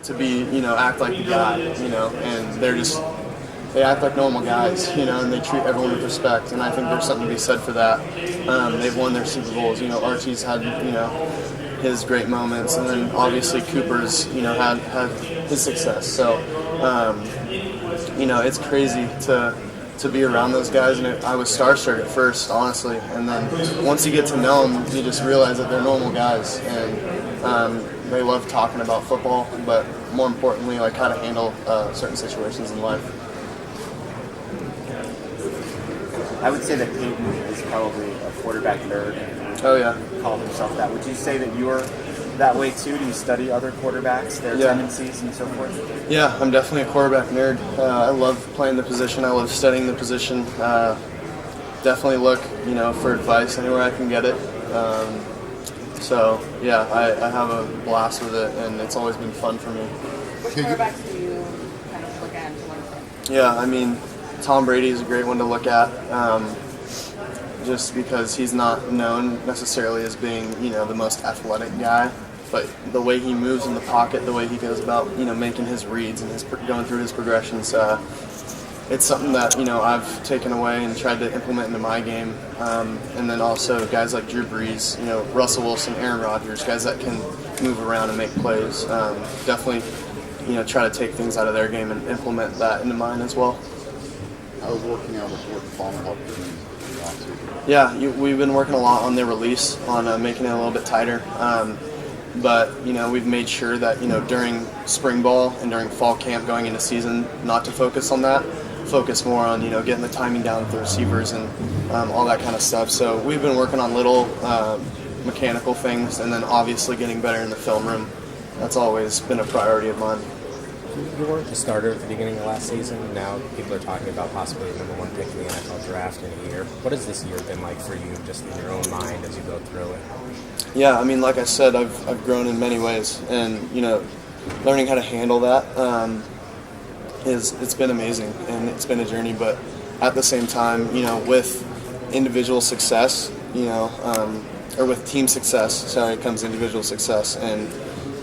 to be, act like the guy, and they act like normal guys, and they treat everyone with respect, and I think there's something to be said for that. They've won their Super Bowls. Archie's had, his great moments, and then obviously Cooper's, had his success. So, it's crazy to be around those guys, and I was starstruck at first, honestly, and then once you get to know them, you just realize that they're normal guys, and they love talking about football, but more importantly, like how to handle certain situations in life. I would say that Peyton is probably a quarterback nerd. Oh yeah. Called himself that. Would you say that you're that way too? Do you study other quarterbacks, their tendencies and so forth? Yeah, I'm definitely a quarterback nerd. I love playing the position. I love studying the position. Definitely look, for advice anywhere I can get it. So yeah, I have a blast with it, and it's always been fun for me. Which quarterbacks do you kind of look at and learn from? Yeah, I mean, Tom Brady is a great one to look at, just because he's not known necessarily as being, the most athletic guy, but the way he moves in the pocket, the way he goes about, making his reads and going through his progressions, it's something that, I've taken away and tried to implement into my game. And then also guys like Drew Brees, Russell Wilson, Aaron Rodgers, guys that can move around and make plays. Definitely, try to take things out of their game and implement that into mine as well. How's working out with Jordan Palmer help you in the offseason? Yeah, we've been working a lot on their release, on making it a little bit tighter. But, we've made sure that, during spring ball and during fall camp going into season, not to focus on that, focus more on, getting the timing down with the receivers and all that kind of stuff. So we've been working on little mechanical things, and then obviously getting better in the film room. That's always been a priority of mine. You weren't the starter at the beginning of last season. Now people are talking about possibly the number one pick in the NFL draft in a year. What has this year been like for you, just in your own mind as you go through it? Yeah, I mean, like I said, I've grown in many ways, and learning how to handle that it's been amazing, and it's been a journey. But at the same time, with individual success, or with team success, comes individual success, and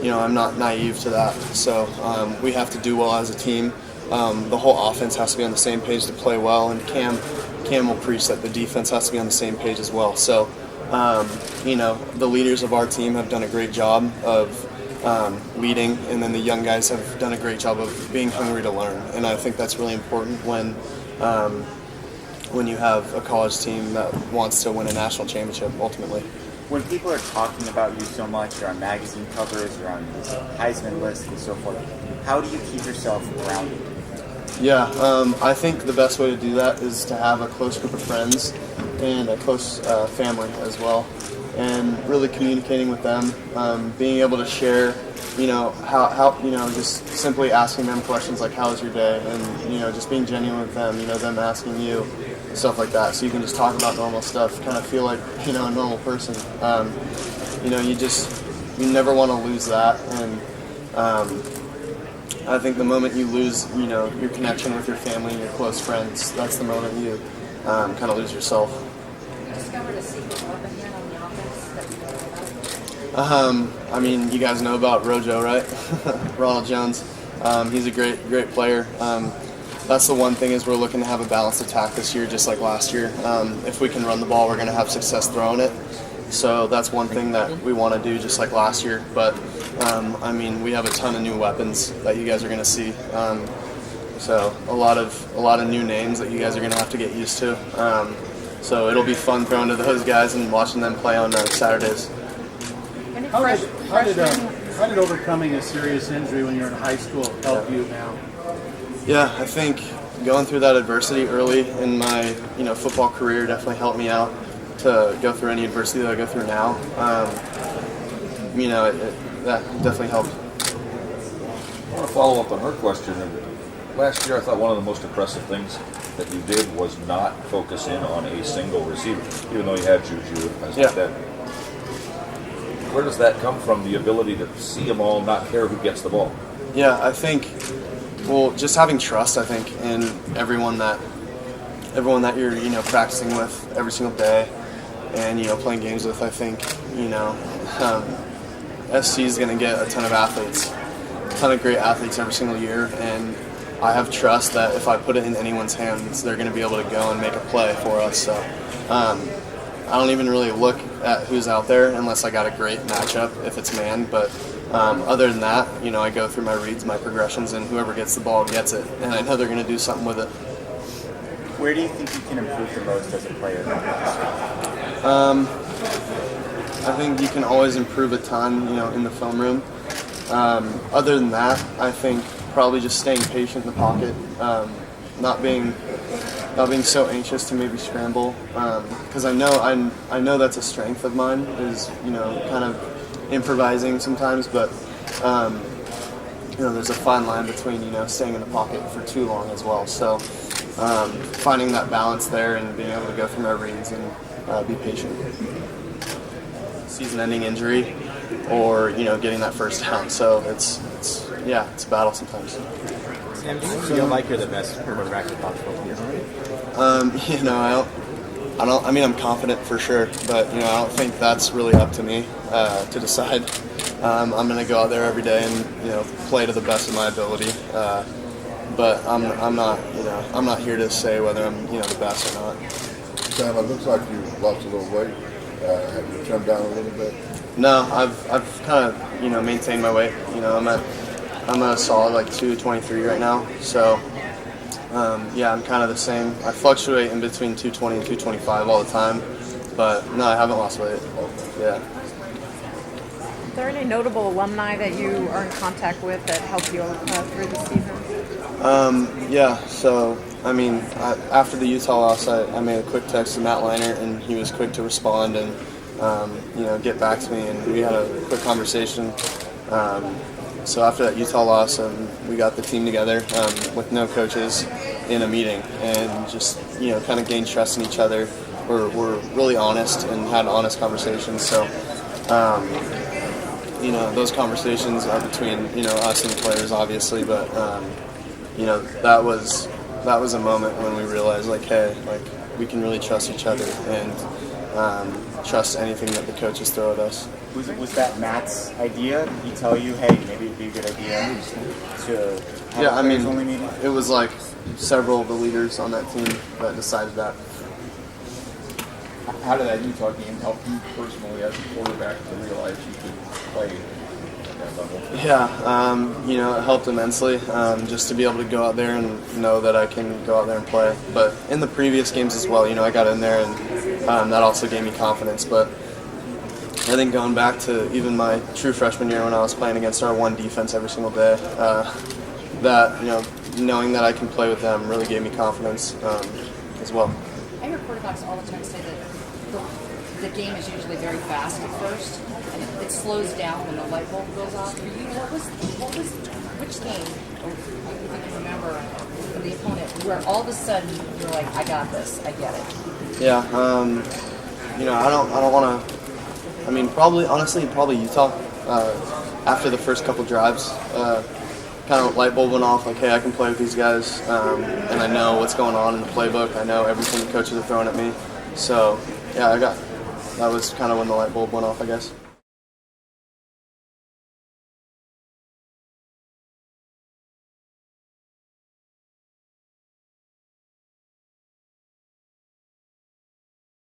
I'm not naive to that. So we have to do well as a team. The whole offense has to be on the same page to play well, and Cam will preach that the defense has to be on the same page as well. So, the leaders of our team have done a great job of leading, and then the young guys have done a great job of being hungry to learn. And I think that's really important when you have a college team that wants to win a national championship ultimately. When people are talking about you so much, you're on magazine covers, you're on these Heisman lists and so forth, how do you keep yourself grounded? Yeah, I think the best way to do that is to have a close group of friends and a close family as well, and really communicating with them, being able to share, how just simply asking them questions like, how was your day? And, just being genuine with them, them asking you, stuff like that. So you can just talk about normal stuff, kind of feel like, a normal person. You never want to lose that. And I think the moment you lose, your connection with your family and your close friends, that's the moment you kind of lose yourself. Discovered a secret weapon yet on the offense that you know about? I mean, you guys know about Rojo, right? Ronald Jones. He's a great player. That's the one thing, is we're looking to have a balanced attack this year, just like last year. If we can run the ball, we're going to have success throwing it. So that's one thing that we want to do, just like last year. But we have a ton of new weapons that you guys are going to see. So a lot of new names that you guys are going to have to get used to. So it'll be fun throwing to those guys and watching them play on Saturdays. How did overcoming a serious injury when you're in high school help you now? Yeah, I think going through that adversity early in my football career definitely helped me out to go through any adversity that I go through now. That definitely helped. I want to follow up on her question. Last year, I thought one of the most impressive things that you did was not focus in on a single receiver, even though you had Juju and guys like that. Where does that come from, the ability to see them all, not care who gets the ball? Yeah, I think, just having trust, I think, in everyone that you're practicing with every single day and playing games with. I think SC is going to get a ton of athletes, ton of great athletes every single year, and I have trust that if I put it in anyone's hands, they're going to be able to go and make a play for us. So I don't even really look at who's out there unless I got a great matchup if it's man. But other than that, I go through my reads, my progressions, and whoever gets the ball gets it. And I know they're going to do something with it. Where do you think you can improve the most as a player? I think you can always improve a ton, in the film room. Other than that, I think probably just staying patient in the pocket, not being so anxious to maybe scramble, because I know that's a strength of mine, is kind of improvising sometimes, but there's a fine line between staying in the pocket for too long as well. So finding that balance there and being able to go through my reads and be patient. Season-ending injury, or getting that first down. So it's a battle sometimes. Sam, do you feel like you're the best quarterback in college football? I'm confident for sure, but I don't think that's really up to me to decide. I'm going to go out there every day and play to the best of my ability. But I'm not here to say whether I'm the best or not. Sam, it looks like you lost a little weight. Have you trimmed down a little bit? No, I've kind of maintained my weight. I'm a solid like 223 right now. So I'm kind of the same. I fluctuate in between 220 and 225 all the time, but no, I haven't lost weight. Yeah. Are there any notable alumni that you are in contact with that helped you through the season? So after the Utah loss, I made a quick text to Matt Leinart, and he was quick to respond and get back to me, and we had a quick conversation. So after that Utah loss, we got the team together with no coaches in a meeting, and just kind of gained trust in each other. We're really honest and had honest conversations. So those conversations are between us and the players, obviously, but that was a moment when we realized, hey, we can really trust each other and trust anything that the coaches throw at us. Was that Matt's idea? Did he tell you, hey, maybe it'd be a good idea to have a players only meeting? It was several of the leaders on that team that decided that. How did that Utah game help you personally as a quarterback to realize you could play at that level? Yeah, it helped immensely just to be able to go out there and know that I can go out there and play. But in the previous games as well, I got in there and that also gave me confidence. But I think going back to even my true freshman year when I was playing against our one defense every single day, that knowing that I can play with them really gave me confidence as well. I hear quarterbacks all the time say that the game is usually very fast at first, and it slows down when the light bulb goes off. For you, which game, or if you can remember, from the opponent, where all of a sudden you're like, I got this, I get it? Yeah, I don't want to. Probably Utah. After the first couple drives, kind of light bulb went off. Hey, I can play with these guys, and I know what's going on in the playbook. I know everything the coaches are throwing at me. So, that was kind of when the light bulb went off, I guess.